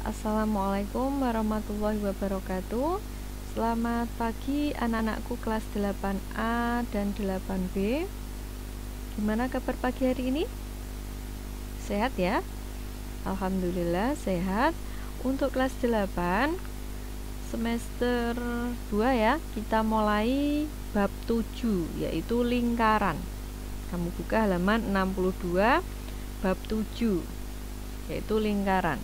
Assalamualaikum warahmatullahi wabarakatuh. Selamat pagi anak-anakku kelas 8A dan 8B. Gimana kabar pagi hari ini? Sehat ya? Alhamdulillah sehat. Untuk kelas 8 semester 2 ya, kita mulai bab 7 yaitu lingkaran. Kamu buka halaman 62 bab 7 yaitu lingkaran.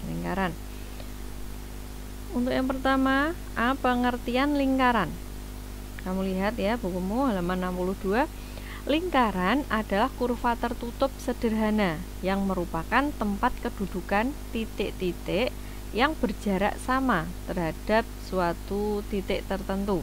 Lingkaran. Untuk yang pertama, pengertian lingkaran. Kamu lihat ya bukumu halaman 62. Lingkaran adalah kurva tertutup sederhana yang merupakan tempat kedudukan titik-titik yang berjarak sama terhadap suatu titik tertentu.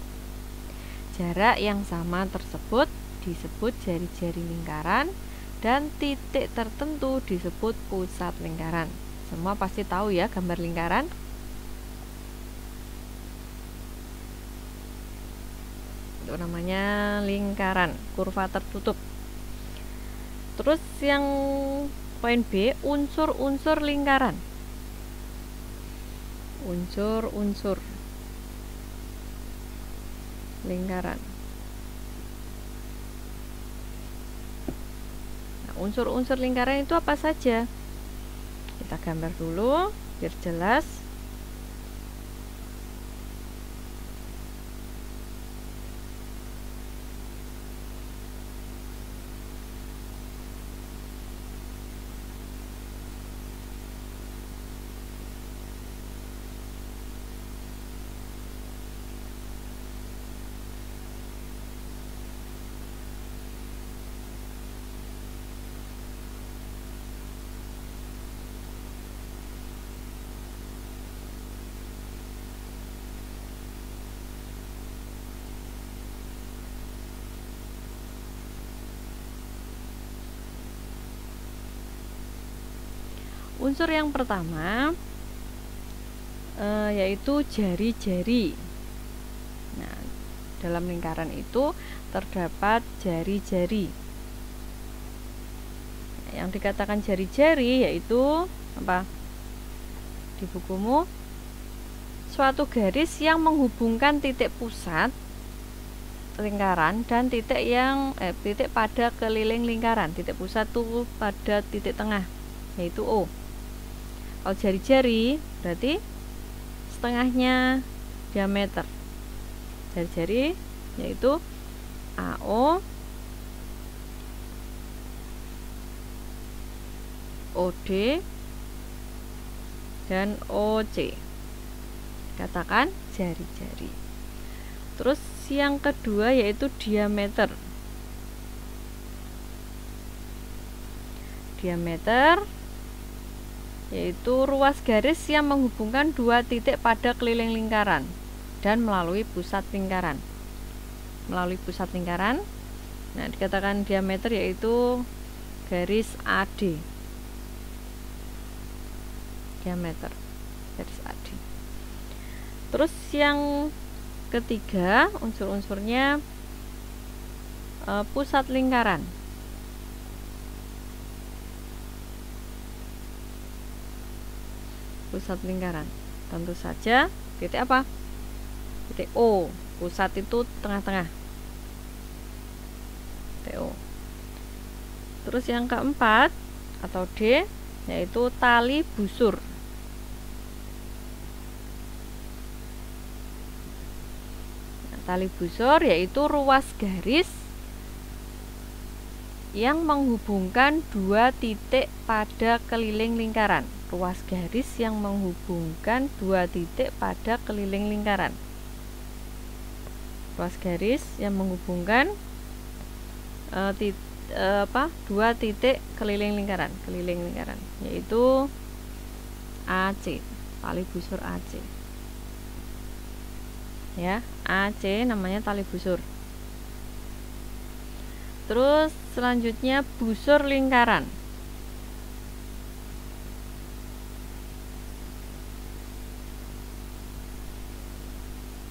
Jarak yang sama tersebut disebut jari-jari lingkaran dan titik tertentu disebut pusat lingkaran. Semua pasti tahu ya gambar lingkaran. Itu namanya lingkaran, kurva tertutup. Terus yang poin B, unsur-unsur lingkaran. Unsur-unsur lingkaran. Nah, unsur-unsur lingkaran itu apa saja? Kita gambar dulu biar jelas. Unsur yang pertama yaitu jari-jari. Nah, dalam lingkaran itu terdapat jari-jari. Nah, yang dikatakan jari-jari yaitu apa? Di bukumu, suatu garis yang menghubungkan titik pusat lingkaran dan titik pada keliling lingkaran. Titik pusat tuh pada titik tengah yaitu O. Kalau jari-jari berarti setengahnya diameter. Jari-jari yaitu AO, OD, dan OC. Katakan jari-jari. Terus yang kedua yaitu diameter. Diameter yaitu ruas garis yang menghubungkan dua titik pada keliling lingkaran dan melalui pusat lingkaran. Melalui pusat lingkaran, nah dikatakan diameter yaitu garis AD. Diameter garis AD. Terus yang ketiga unsur-unsurnya pusat lingkaran. Pusat lingkaran tentu saja titik apa? Titik O. Pusat itu tengah-tengah. Titik O. Terus yang keempat atau D yaitu tali busur. Nah, tali busur yaitu ruas garis yang menghubungkan dua titik pada keliling lingkaran. Ruas garis yang menghubungkan dua titik pada keliling lingkaran. Ruas garis yang menghubungkan dua titik keliling lingkaran, yaitu AC, tali busur AC. Ya, AC namanya tali busur. Terus selanjutnya busur lingkaran.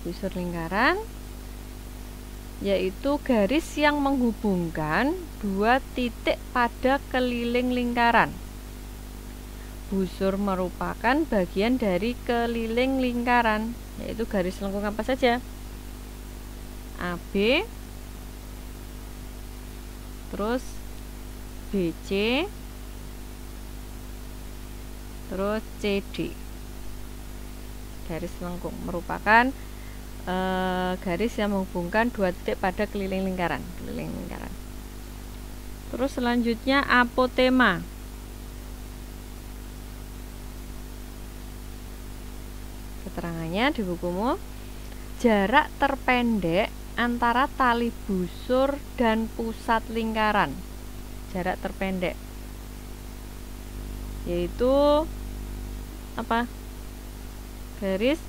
Busur lingkaran yaitu garis yang menghubungkan dua titik pada keliling lingkaran. Busur merupakan bagian dari keliling lingkaran, yaitu garis lengkung apa saja? AB, terus BC, terus CD. Garis lengkung merupakan garis yang menghubungkan dua titik pada keliling lingkaran. Terus selanjutnya apotema. Keterangannya di bukumu, jarak terpendek antara tali busur dan pusat lingkaran. Jarak terpendek yaitu apa? Garis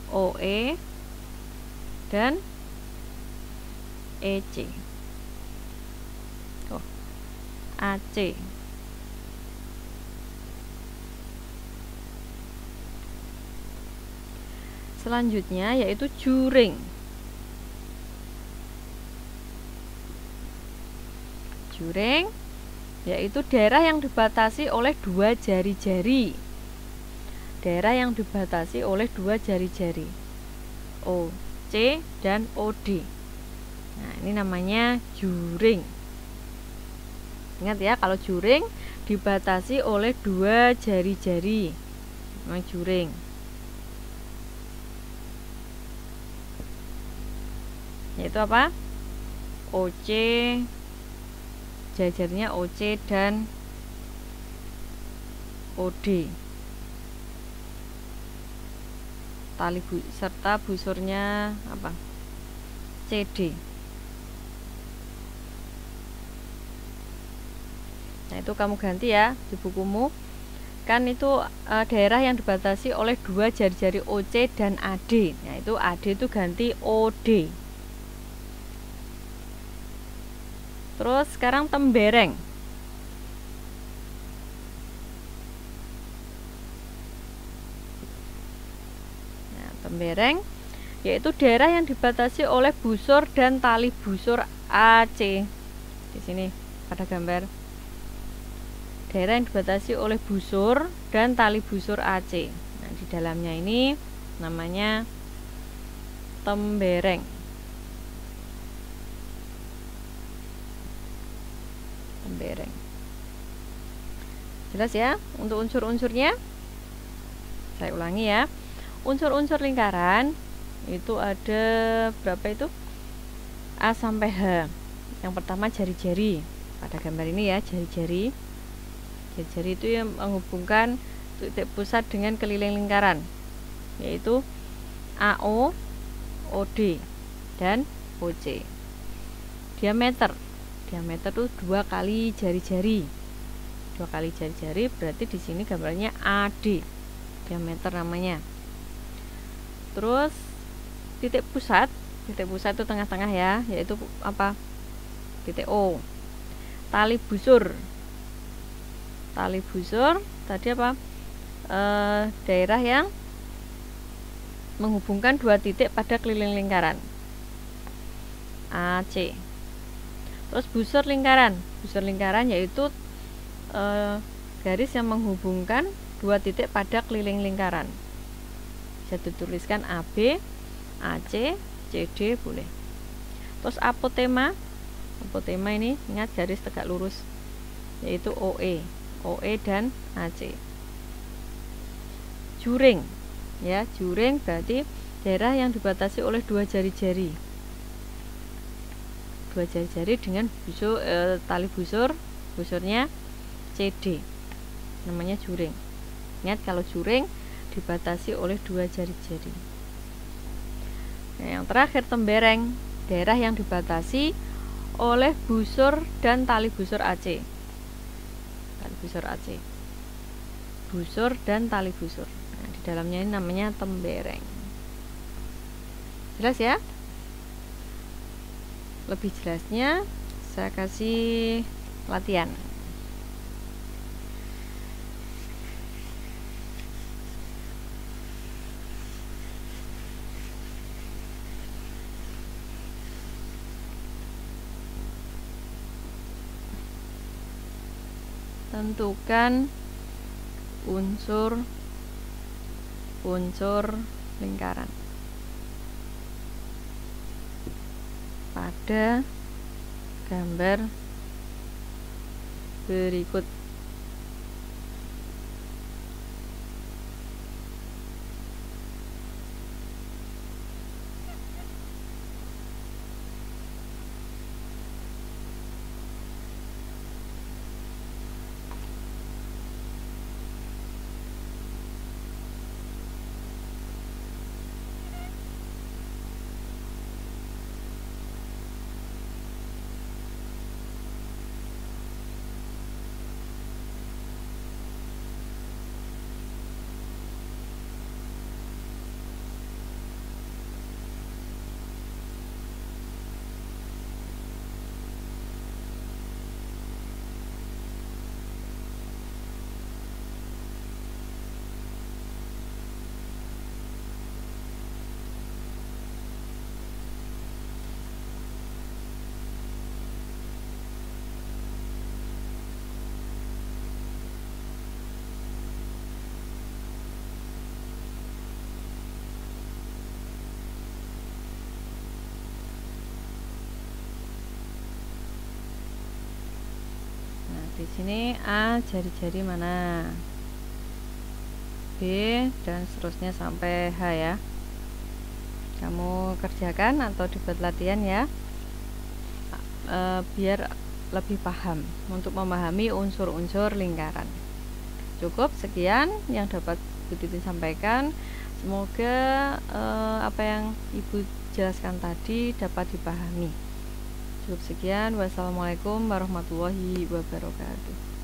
OE dan EC. AC. Selanjutnya yaitu juring. Juring yaitu daerah yang dibatasi oleh dua jari-jari. Daerah yang dibatasi oleh dua jari-jari. OC dan OD. Nah, ini namanya juring. Ingat ya, kalau juring dibatasi oleh dua jari-jari, namanya juring. Yaitu apa? OC, jari-jarinya OC dan OD. Tali serta busurnya apa? CD. Nah, itu kamu ganti ya di bukumu. Kan itu daerah yang dibatasi oleh dua jari-jari OC dan AD. Nah, itu AD itu ganti OD. Terus sekarang tembereng. Tembereng yaitu daerah yang dibatasi oleh busur dan tali busur AC. Di sini pada gambar daerah yang dibatasi oleh busur dan tali busur AC. Nah, di dalamnya ini namanya tembereng. Tembereng. Jelas ya untuk unsur-unsurnya? Saya ulangi ya. Unsur-unsur lingkaran itu ada berapa itu? A sampai H. Yang pertama jari-jari. Pada gambar ini ya, jari-jari. Jari-jari itu yang menghubungkan titik pusat dengan keliling lingkaran, yaitu AO, OD, dan OC. Diameter. Diameter itu 2 kali jari-jari. 2 kali jari-jari berarti di sini gambarnya AD. Diameter namanya. Terus titik pusat itu tengah-tengah ya, yaitu apa? Titik O. Tali busur tadi apa? Daerah yang menghubungkan dua titik pada keliling lingkaran, AC. Terus busur lingkaran yaitu garis yang menghubungkan dua titik pada keliling lingkaran. Bisa dituliskan AB, AC, CD boleh. Terus apotema ini ingat garis tegak lurus, yaitu OE dan AC. Juring ya, juring berarti daerah yang dibatasi oleh dua jari-jari. Dua jari-jari dengan busur, tali busurnya CD. Namanya juring. Ingat kalau juring dibatasi oleh dua jari-jari. Nah, yang terakhir tembereng, daerah yang dibatasi oleh busur dan tali busur AC. Tali busur AC. Busur dan tali busur. Nah, di dalamnya ini namanya tembereng. Jelas ya? Lebih jelasnya saya kasih latihan. Tentukan unsur lingkaran pada gambar berikut. Di sini A jari-jari mana, B dan seterusnya sampai H ya. Kamu kerjakan atau dibuat latihan ya, biar lebih paham untuk memahami unsur-unsur lingkaran. Cukup sekian yang dapat Bu Titin sampaikan. Semoga apa yang Ibu jelaskan tadi dapat dipahami. Cukup sekian. Wassalamualaikum warahmatullahi wabarakatuh.